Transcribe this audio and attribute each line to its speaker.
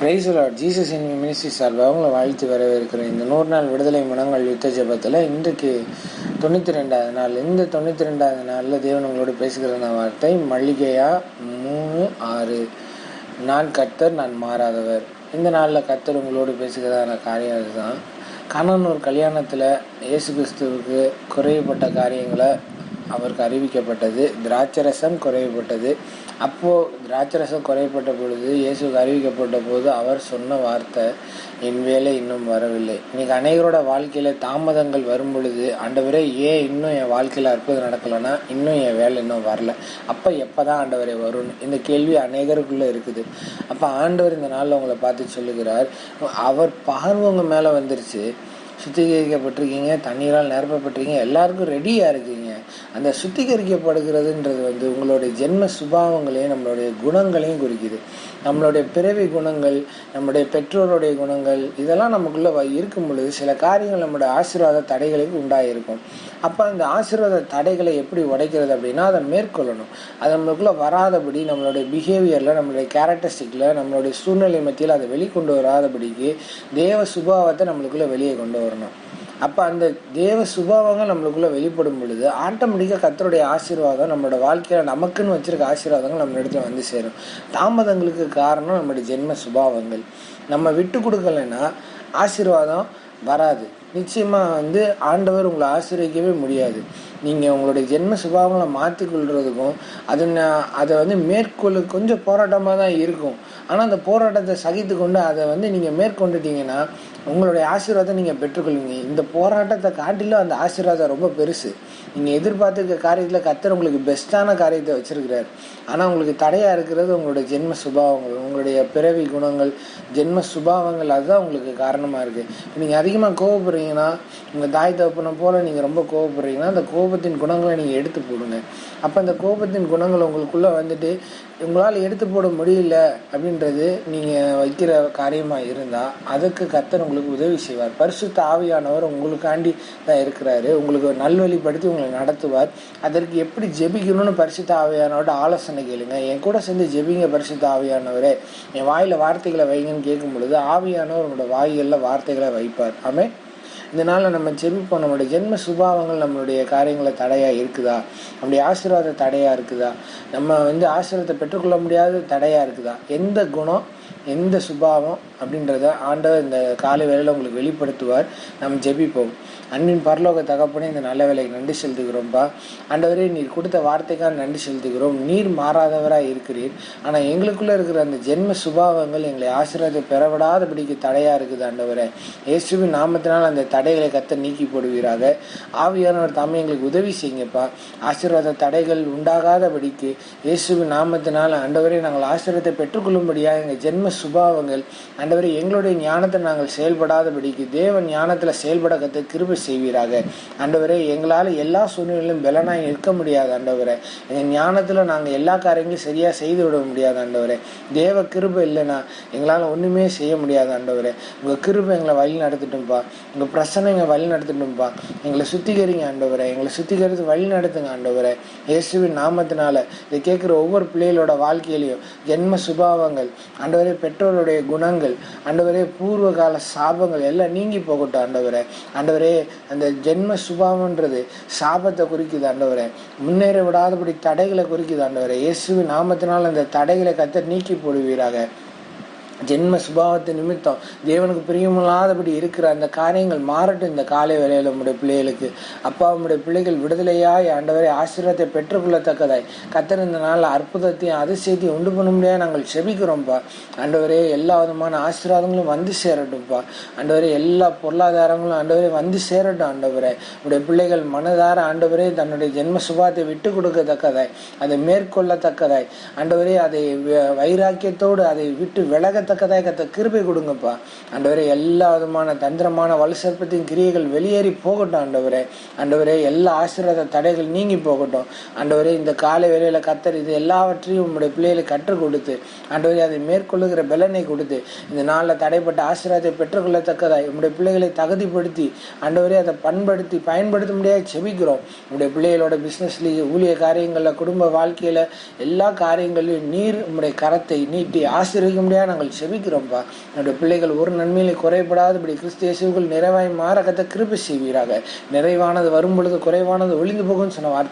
Speaker 1: Price Lord. Jesus in ministry சார்பாக அவங்கள வாழ்த்து வரவேற்கிறேன். இந்த 100 நாள் விடுதலை மனங்கள் யுத்த ஜெபத்தில் இன்றைக்கு 92வது நாள். இந்த 92வது நாளில் தேவன் உங்களோடு பேசுகிற வார்த்தை மல்லிகையா 3:6. நான் கர்த்தர், நான் மாறாதவர். இந்த நாளில் கர்த்தர் உங்களோடு பேசுகிறதான காரியம் அதுதான். கணவன் கல்யாணத்தில் இயேசு கிறிஸ்துவுக்கு குறைவுபட்ட காரியங்களை அவருக்கு அறிவிக்கப்பட்டது. திராட்சரசம் குறைவுபட்டது. அப்போது திராட்சரசம் குறைப்பட்ட பொழுது இயேசுக்கு அறிவிக்கப்பட்ட போது அவர் சொன்ன வார்த்தை, என் வேலை இன்னும் வரவில்லை. இன்றைக்கி அநேகரோட வாழ்க்கையில் தாமதங்கள் வரும் பொழுது, ஆண்டவரே ஏன் இன்னும் என் வாழ்க்கையில் அற்புதம் நடக்கலைன்னா, இன்னும் என் வேலை இன்னும் வரல, அப்போ எப்போ தான் ஆண்டவரே வரும்னு இந்த கேள்வி அநேகருக்குள்ளே இருக்குது. அப்போ ஆண்டவர் இந்த நாளில் உங்களை பார்த்து சொல்லுகிறார், அவர் பார்வை உங்கள் மேலே வந்துருச்சு, சுத்திகரிக்கப்பட்டிருக்கீங்க, தண்ணீரால் நிரப்பப்பட்டிருக்கீங்க, எல்லாருக்கும் ரெடியாக இருக்கீங்க. அந்த சுத்திகரிக்கப்படுகிறதுன்றது உங்களுடைய ஜென்ம சுபாவங்களையும் நம்மளுடைய குணங்களையும் குறிக்குது. நம்மளுடைய பிறவி குணங்கள், நம்முடைய பெற்றோருடைய குணங்கள், இதெல்லாம் நமக்குள்ளே இருக்கும் பொழுது சில காரியங்கள் நம்மளுடைய ஆசீர்வாத தடைகளுக்கு உண்டாயிருக்கும். அப்போ அந்த ஆசீர்வாத தடைகளை எப்படி உடைக்கிறது அப்படின்னா, அதை மேற்கொள்ளணும். அது நம்மளுக்குள்ளே வராதபடி நம்மளுடைய பிஹேவியரில், நம்மளுடைய கேரக்டரிஸ்டிக்கில், நம்மளுடைய சூழ்நிலை மத்தியில் அதை வெளிக்கொண்டு வராதபடிக்கு தேவ சுபாவத்தை நம்மளுக்குள்ளே வெளியே கொண்டு வரணும். அப்போ அந்த தேவ சுபாவங்கள் நம்மளுக்குள்ளே வெளிப்படும் பொழுது ஆட்டோமேட்டிக்காக கர்த்தருடைய ஆசீர்வாதம் நம்மளோட வாழ்க்கையில் நமக்குன்னு வச்சிருக்க ஆசீர்வாதங்கள் நம்ம இடத்துல வந்து சேரும். தாமதங்களுக்கு காரணம் நம்மளுடைய ஜென்ம சுபாவங்கள். நம்ம விட்டு கொடுக்கலைன்னா ஆசீர்வாதம் வராது. நிச்சயமாக ஆண்டவர் உங்களை ஆசீர்வதிக்கவே முடியாது. நீங்கள் உங்களுடைய ஜென்ம சுபாவங்களை மாற்றிக்கொள்றதுக்கும் அதை மேற்கொள்ள கொஞ்சம் போராட்டமாக தான் இருக்கும். ஆனால் அந்த போராட்டத்தை சகித்து கொண்டு அதை நீங்கள் மேற்கொண்டுட்டீங்கன்னா உங்களுடைய ஆசீர்வாதத்தை நீங்கள் பெற்றுக்கொள்வீங்க. இந்த போராட்டத்தை காட்டிலும் அந்த ஆசீர்வாதம் ரொம்ப பெருசு. நீங்கள் எதிர்பார்த்துருக்க காரியத்தில் கர்த்தர் உங்களுக்கு பெஸ்ட்டான காரியத்தை வச்சுருக்கிறார். ஆனால் உங்களுக்கு தடையாக இருக்கிறது உங்களுடைய ஜென்ம சுபாவங்கள், உங்களுடைய பிறவி குணங்கள், ஜென்ம சுபாவங்கள். அதுதான் உங்களுக்கு காரணமாக இருக்குது. நீங்கள் அதிகமாக கோவப்படுறீங்கன்னா, உங்கள் தாய் தகப்பனை போல் நீங்கள் ரொம்ப கோவப்படுறீங்கன்னா, அந்த கோபத்தின் குணங்களை நீங்கள் எடுத்து போடுங்க. அப்போ அந்த கோபத்தின் குணங்கள் உங்களுக்குள்ளே உங்களால் எடுத்து போட முடியல அப்படின்றது நீங்கள் வைக்கிற காரியமாக இருந்தால் அதுக்கு கர்த்தர் உங்களுக்கு உதவி செய்வார். பரிசுத்த ஆவியானவர் உங்களுக்காண்டி தான் இருக்கிறாரு. உங்களுக்கு நல்வழிப்படுத்தி உங்களை நடத்துவார். அதற்கு எப்படி ஜெபிக்கணும்னு பரிசுத்த ஆவியானவரோட ஆலோசனை கேளுங்க. என் கூட சேர்ந்து ஜெபிங்க பரிசுத்த ஆவியானவரே, என் வாயில் வார்த்தைகளை வைங்கன்னு கேட்கும் பொழுது ஆவியானவர் உங்களோட வாய்களில் வார்த்தைகளை வைப்பார். ஆமென். இந்த நாளில் நம்ம ஜெபிப்போம். நம்மளுடைய ஜென்ம சுபாவங்கள் நம்மளுடைய காரியங்களை தடையாக இருக்குதா, நம்முடைய ஆசீர்வாத தடையாக இருக்குதா, நம்ம ஆசீர்வாதத்தை பெற்றுக்கொள்ள முடியாத தடையாக இருக்குதா, எந்த குணம் எந்த சுபாவம் அப்படின்றத ஆண்டவர் இந்த காலை வேளையில் உங்களுக்கு வெளிப்படுத்துவார். நம்ம ஜெபிப்போம். அன்பின் பரலோக தகப்பனே, இந்த நல்ல வேலைக்கு நன்றி செலுத்துகிறோம்ப்பா. ஆண்டவரே, நீர் கொடுத்த வார்த்தைக்காக நன்றி செலுத்துகிறோம். நீர் மாறாதவராக இருக்கிறீர். ஆனால் எங்களுக்குள்ளே இருக்கிற அந்த ஜென்ம சுபாவங்கள் எங்களை ஆசீர்வாதத்தை பெறவிடாதபடிக்கு தடையாக இருக்குது. ஆண்டவரே, இயேசுவின் நாமத்தினால் அந்த தடைகளை கர்த்தர் நீக்கி போடுவீராக. ஆவியானவர் தாமே எங்களுக்கு உதவி செய்யுங்கப்பா. ஆசீர்வாத தடைகள் உண்டாகாதபடிக்கு இயேசுவின் நாமத்தினால் ஆண்டவரே நாங்கள் ஆசீர்வாதத்தை பெற்றுக்கொள்ளும்படியாக எங்கள் ஜென்ம சுபாவங்கள் ஆண்டவரே எங்களுடைய ஞானத்தை நாங்கள் செயல்படாதபடிக்கு தேவன் ஞானத்தில் செயல்பட கத்த கிருபை செய்வீராக. ஆண்டவரே, எங்களால் எல்லா சூழ்நிலையிலும் பலனாய் நிற்க முடியாது. ஆண்டவரே, எங்கள் ஞானத்தில் நாங்கள் எல்லா காரியங்களையும் சரியாக செய்து விட முடியாது. ஆண்டவரே, தேவ கிருபை இல்லைன்னா எங்களால் ஒன்றுமே செய்ய முடியாது. ஆண்டவரே, உங்கள் கிருபை எங்களை வழி நடத்திட்டும்பா. உங்கள் பிரசனை எங்களை வழி நடத்திட்டும்பா. எங்களை சுத்திகரிங்க ஆண்டவரே. எங்களை சுத்திகரித்து வழி நடத்துங்க ஆண்டவரே. இயேசுவின் நாமத்தினால இதை கேட்குற ஒவ்வொரு பிள்ளைகளோட வாழ்க்கையிலையும் ஜென்ம சுபாவங்கள் ஆண்டவரே, பெற்றோருடைய குணங்கள் ஆண்டவரே, பூர்வ கால சாபங்கள் எல்லாம் நீங்கி போகட்டும் ஆண்டவரே. ஆண்டவரே, அந்த ஜென்ம சுபாவன்றது சாபத்தை குறிக்குது ஆண்டவரே. முன்னேற விடாதபடி தடைகளை குறிக்குது ஆண்டவரே. இயேசுவின் நாமத்தினால் அந்த தடைகளை கர்த்தர் நீக்கி போடுவீராக. ஜென்ம சுபாவத்தை நிமித்தம் தேவனுக்கு பிரியமில்லாதபடி இருக்கிற அந்த காரியங்கள் மாறட்டும் இந்த காலை வேளையில் நம்முடைய பிள்ளைகளுக்கு. அப்பா, நம்முடைய பிள்ளைகள் விடுதலையாய் ஆண்டவரை ஆசீர்வாதத்தை பெற்றுக்கொள்ளத்தக்கதாய் கர்த்தர் இந்த நாளில் அற்புதத்தையும் அதிசயத்தையும் உண்டு பண்ண முடியாது நாங்கள் செபிக்கிறோம்ப்பா. ஆண்டவரே, எல்லா விதமான ஆசீர்வாதங்களும் வந்து சேரட்டும்ப்பா. ஆண்டவரே, எல்லா பொருளாதாரங்களும் ஆண்டவரே வந்து சேரட்டும். ஆண்டவரே, நம்முடைய பிள்ளைகள் மனதார ஆண்டவரே தன்னுடைய ஜென்ம சுபாவத்தை விட்டு கொடுக்கத்தக்கதாய், அதை மேற்கொள்ளத்தக்கதாய் ஆண்டவரே, அதை வைராக்கியத்தோடு அதை விட்டு விலக கத்த கிருபை கொடுங்கப்பா. ஆண்டவரே, எல்லா விதமான தந்திரமான வலுசற்பத்தின் கிரியைகள் வெளியேறி போகட்டும். ஆண்டவரே, ஆண்டவரே, எல்லா ஆசீர்வாத தடைகள் நீங்கி போகட்டும். ஆண்டவரே, இந்த காலை வேளையில கர்த்தர் இது எல்லாவற்றையும் உங்களுடைய பிள்ளைகளை கற்றுக் கொடுத்து ஆண்டவரே அதை மேற்கொள்ளுகிற பலனை கொடுத்து இந்த நாளில் தடைப்பட்ட ஆசீர்வாதத்தை பெற்றுக்கொள்ளத்தக்கதாய் உங்களுடைய பிள்ளைகளை தகுதிப்படுத்தி ஆண்டவரே அதை பயன்படுத்த முடியாது செபிக்கிறோம். உங்களுடைய பிள்ளைகளோட பிசினஸ்லயும் ஊழிய காரியங்கள்ல குடும்ப வாழ்க்கையில எல்லா காரியங்களையும் நீர் உங்களுடைய கரத்தை நீட்டி ஆசீர்வதிக்க முடியாது நாங்கள் செபிக்கிறோம்ப்பா. என்னுடைய பிள்ளைகள் ஒரு நன்மையிலே குறைபடாதபடி கிறிஸ்து இயேசுவுக்குள் நிறைவாய் மாற கத்த கிருபை செய்வீராக. நிறைவானது வரும் பொழுது குறைவானது ஒளிந்து போகும்னு சொன்ன வார்த்தை